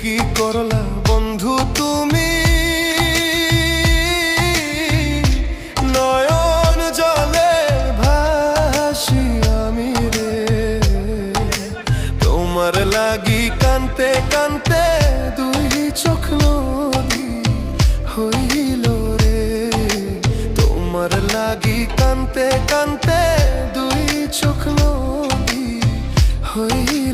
কি করলা বন্ধু তুমি, নয়ন জলে ভাসি আমি রে। তোমার লাগি কানতে কানতে দুই চোখ নদী হইল রে। তোমার লাগি কানতে কানতে দুই চোখ নদী হইল।